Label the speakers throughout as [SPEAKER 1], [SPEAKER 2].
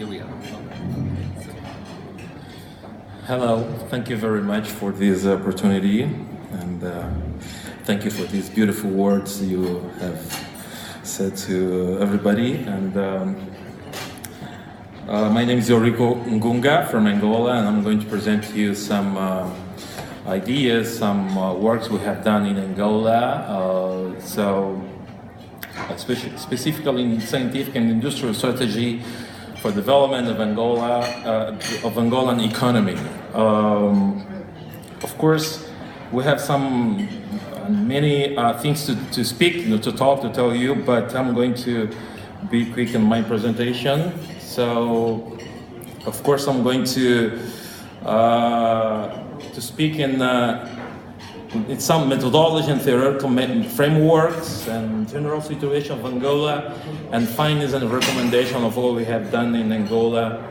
[SPEAKER 1] here we are.
[SPEAKER 2] Hello, thank you very much for this opportunity, and thank you for these beautiful words you have said to everybody. And my name is Eurico Ngunga from Angola, and I'm going to present to you some ideas, some works we have done in Angola. Specifically in scientific and industrial strategy for development of Angola, of Angolan economy. Of course, we have many things to speak, to talk, to tell you, but I'm going to be quick in my presentation. So, of course, I'm going to speak in some methodology and theoretical frameworks and general situation of Angola, and findings and recommendation of what we have done in Angola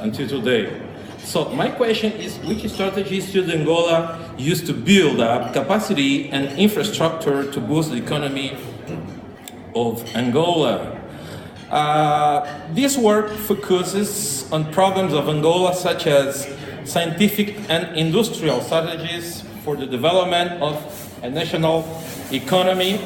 [SPEAKER 2] until today. So my question is, which strategies should Angola use to build up capacity and infrastructure to boost the economy of Angola? This work focuses on problems of Angola such as scientific and industrial strategies for the development of a national economy.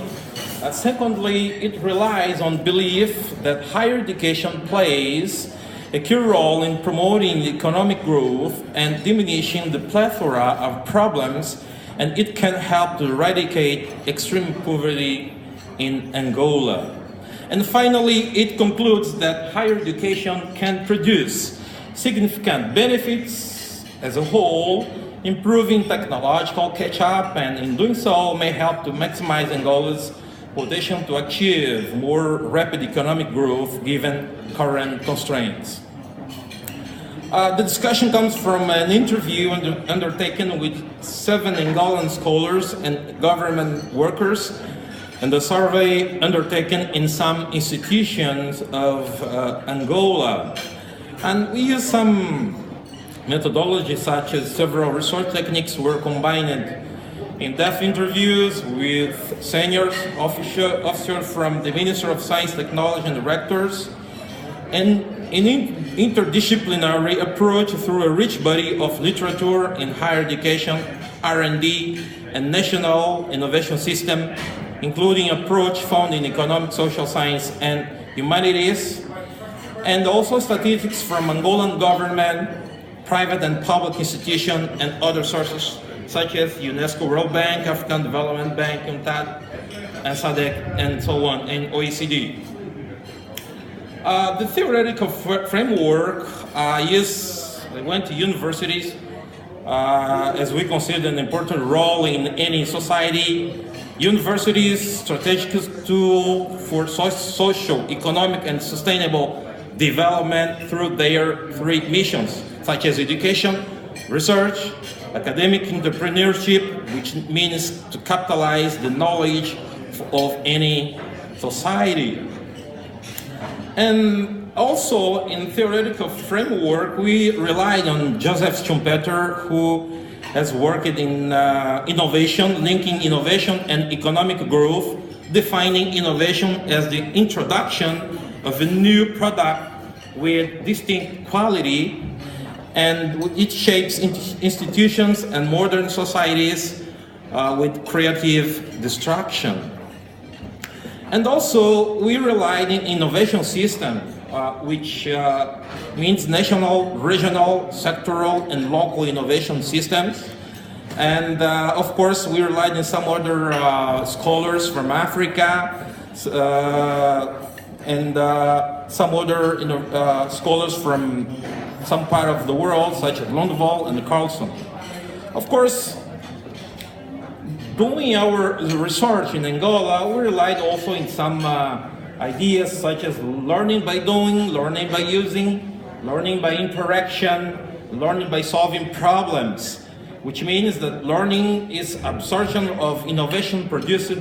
[SPEAKER 2] Secondly, it relies on belief that higher education plays a key role in promoting economic growth and diminishing the plethora of problems, and it can help to eradicate extreme poverty in Angola. And finally, it concludes that higher education can produce significant benefits as a whole, improving technological catch-up, and in doing so may help to maximize Angola's potential to achieve more rapid economic growth given current constraints. The discussion comes from an interview undertaken with 7 Angolan scholars and government workers, and the survey undertaken in some institutions of Angola. And we use some methodology such as several research techniques were combined in-depth interviews with senior officers from the Ministry of Science, Technology and Directors, and an interdisciplinary approach through a rich body of literature in higher education, R&D, and national innovation system, including approach found in economic, social science, and humanities, and also statistics from Angolan government, private and public institutions, and other sources such as UNESCO World Bank, African Development Bank, UNCTAD, and SADC, and so on, and OECD. The theoretical framework went to universities as we consider an important role in any society. Universities' strategic tool for social, economic, and sustainable development through their 3 missions, such as education, research, academic entrepreneurship, which means to capitalize the knowledge of any society. And also in theoretical framework, we relied on Joseph Schumpeter, who has worked in innovation, linking innovation and economic growth, defining innovation as the introduction of a new product with distinct quality, and it shapes institutions and modern societies with creative destruction. And also, we relied in innovation system, which means national, regional, sectoral, and local innovation systems. And of course, we relied on some other scholars from Africa, and some other scholars from some part of the world, such as Lundvall and Carlson. Of course, doing our research in Angola, we relied also in some ideas such as learning by doing, learning by using, learning by interaction, learning by solving problems, which means that learning is absorption of innovation produced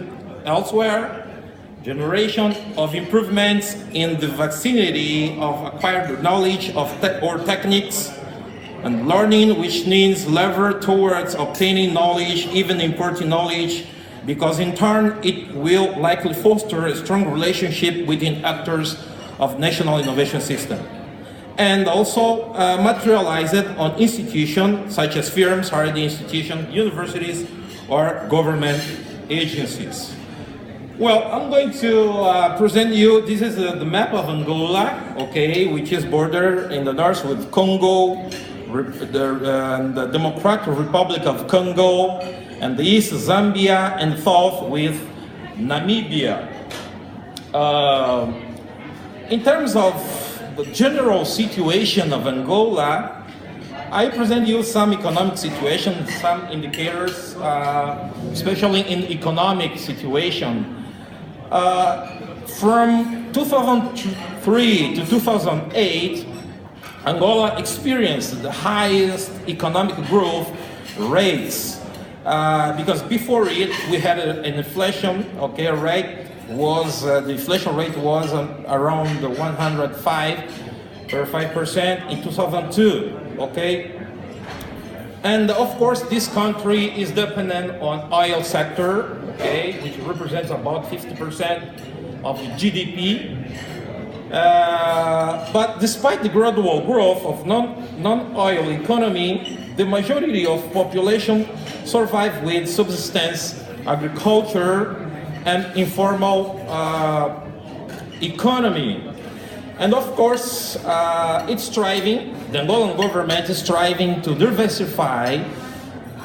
[SPEAKER 2] elsewhere, generation of improvements in the vicinity of acquired knowledge or techniques, and learning, which means lever towards obtaining knowledge, even importing knowledge, because in turn it will likely foster a strong relationship within actors of national innovation system. And also materialize it on institutions such as firms, higher institutions, universities, or government agencies. Well, I'm going to present you, this is the map of Angola, okay, which is bordered in the north with Congo, the Democratic Republic of Congo, and the east Zambia, and south with Namibia. In terms of the general situation of Angola, I present you some economic situation, some indicators, especially in economic situation. From 2003 to 2008, Angola experienced the highest economic growth rates because before it we had an inflation, okay, rate was the inflation rate was around 105% in 2002, okay. And of course, this country is dependent on oil sector, okay, which represents about 50% of the GDP. But despite the gradual growth of non-oil economy, the majority of population survive with subsistence agriculture and informal economy. And of course, it's striving, the Angolan government is striving to diversify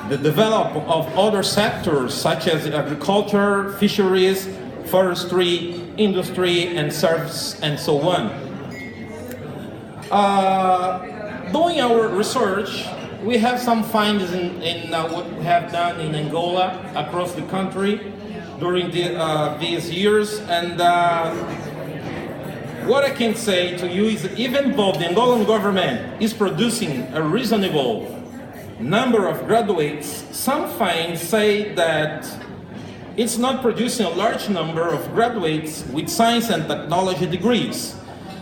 [SPEAKER 2] the development of other sectors such as agriculture, fisheries, forestry, industry, and service, and so on. Doing our research, we have some findings in what we have done in Angola across the country during these years, and what I can say to you is that even though the Angolan government is producing a reasonable number of graduates, some finds say that it's not producing a large number of graduates with science and technology degrees.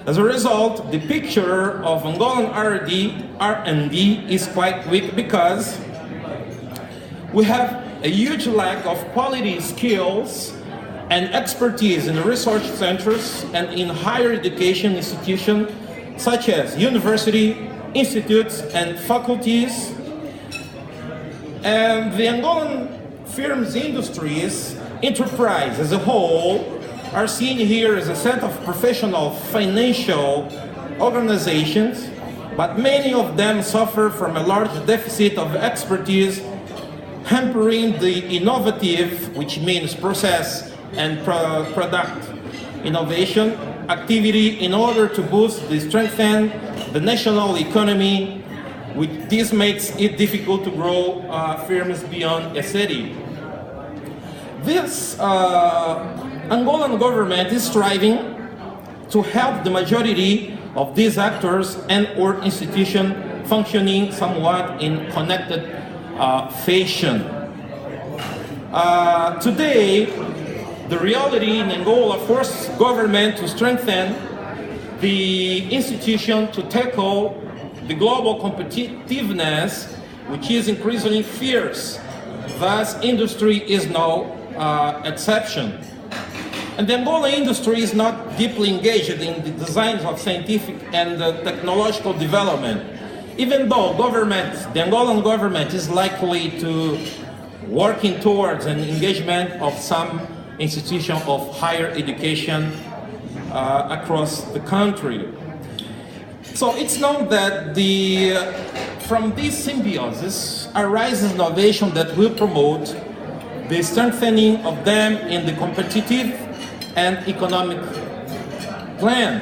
[SPEAKER 2] As a result, the picture of Angolan R&D is quite weak because we have a huge lack of quality skills and expertise in research centers and in higher education institutions such as university, institutes, and faculties. And the Angolan firms, industries, enterprise as a whole are seen here as a set of professional financial organizations, but many of them suffer from a large deficit of expertise, hampering the innovative, which means process and product innovation activity in order to boost the strengthen the national economy, which this makes it difficult to grow firms beyond a city. This Angolan government is striving to help the majority of these actors and or institutions functioning somewhat in connected fashion. Today, the reality in Angola forces government to strengthen the institution to tackle the global competitiveness, which is increasingly fierce. Thus, industry is no exception. And the Angola industry is not deeply engaged in the designs of scientific and technological development, even though the Angolan government is likely to working towards an engagement of some institution of higher education across the country. So it's known that from this symbiosis arises innovation that will promote the strengthening of them in the competitive and economic plan.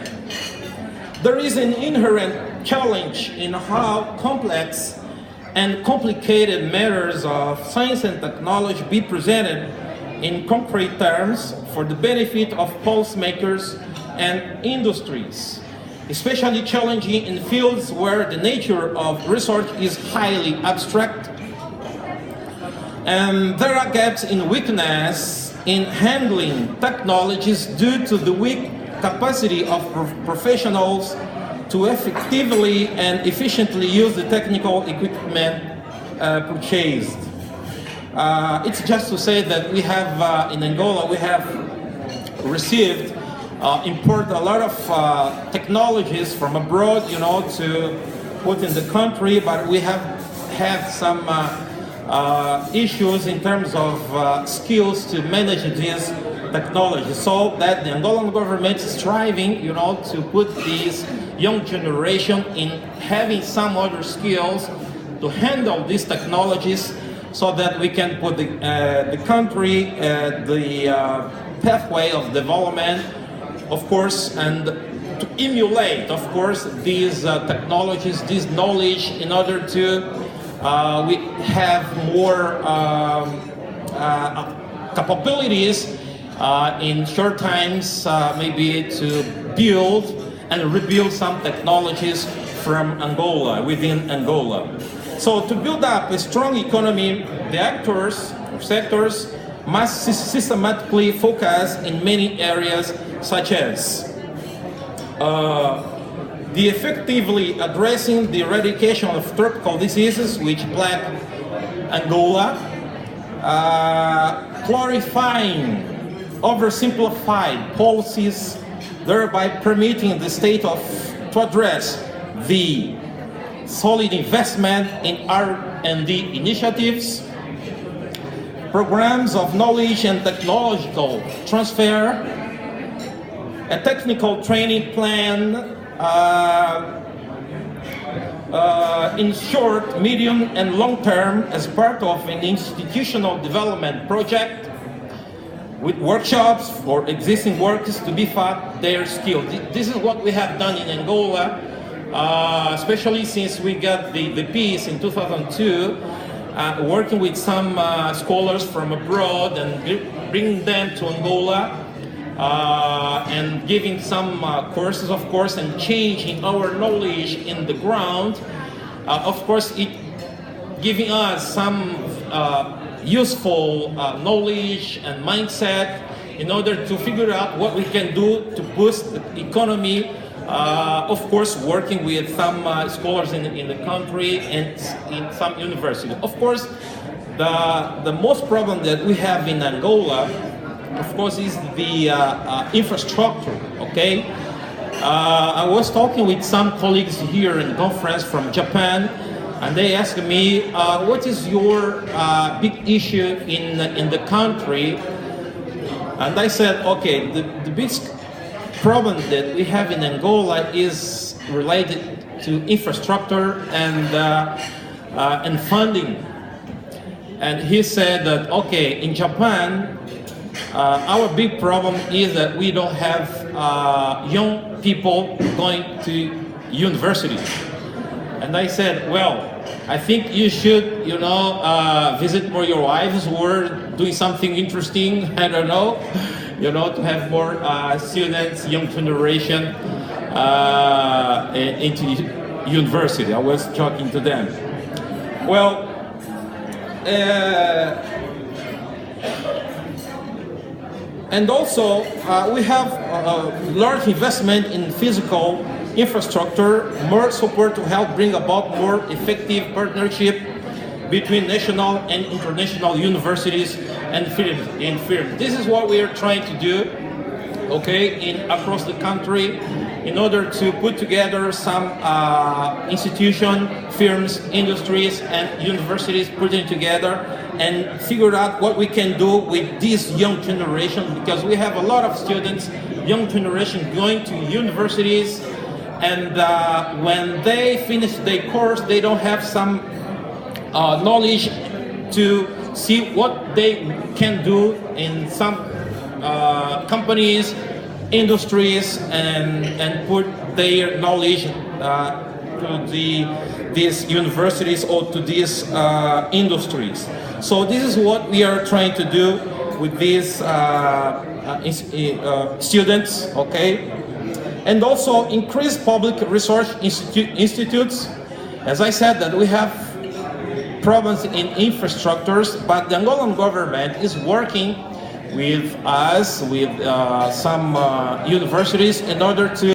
[SPEAKER 2] There is an inherent challenge in how complex and complicated matters of science and technology be presented in concrete terms for the benefit of policymakers and industries, especially challenging in fields where the nature of research is highly abstract. And there are gaps in weakness in handling technologies due to the weak capacity of professionals to effectively and efficiently use the technical equipment purchased. It's just to say that we have, in Angola, we have received import a lot of technologies from abroad, to put in the country, but we have had some issues in terms of skills to manage these technologies. So that the Angolan government is striving, to put this young generation in having some other skills to handle these technologies, so that we can put the country the pathway of development, of course, and to emulate, of course, these technologies, this knowledge, in order to we have more capabilities in short times, maybe to build and rebuild some technologies from Angola, within Angola. So to build up a strong economy, the actors or sectors must systematically focus in many areas, such as the effectively addressing the eradication of tropical diseases which plague Angola, clarifying oversimplified policies, thereby permitting the state to address the solid investment in R&D initiatives, programs of knowledge and technological transfer, a technical training plan, in short, medium and long term, as part of an institutional development project, with workshops for existing workers to beef up their skills. This is what we have done in Angola, especially since we got the peace in 2002, working with some scholars from abroad and bringing them to Angola, and giving some courses, of course, and changing our knowledge in the ground. Of course, it giving us some useful knowledge and mindset in order to figure out what we can do to boost the economy. Of course, working with some scholars in the country and in some universities. Of course, the most problem that we have in Angola, of course, is the infrastructure, okay? I was talking with some colleagues here in the conference from Japan, and they asked me, what is your big issue in the country? And I said, okay, the big problem that we have in Angola is related to infrastructure and funding. And he said that, okay, in Japan, our big problem is that we don't have young people going to university. And I said, well, I think you should, visit more your wives who are doing something interesting, I don't know, to have more students, young generation into university. I was talking to them. Well, and also, we have large investment in physical infrastructure, more support to help bring about more effective partnership between national and international universities and firms. This is what we are trying to do, okay, across the country, in order to put together some institution, firms, industries, and universities putting together and figure out what we can do with this young generation, because we have a lot of students, young generation, going to universities, and when they finish their course, they don't have some knowledge to see what they can do in some companies, industries, and put their knowledge to these universities or to these industries. So this is what we are trying to do with these students, okay? And also increase public research institutes. As I said, that we have problems in infrastructures, but the Angolan government is working with us, with some universities, in order to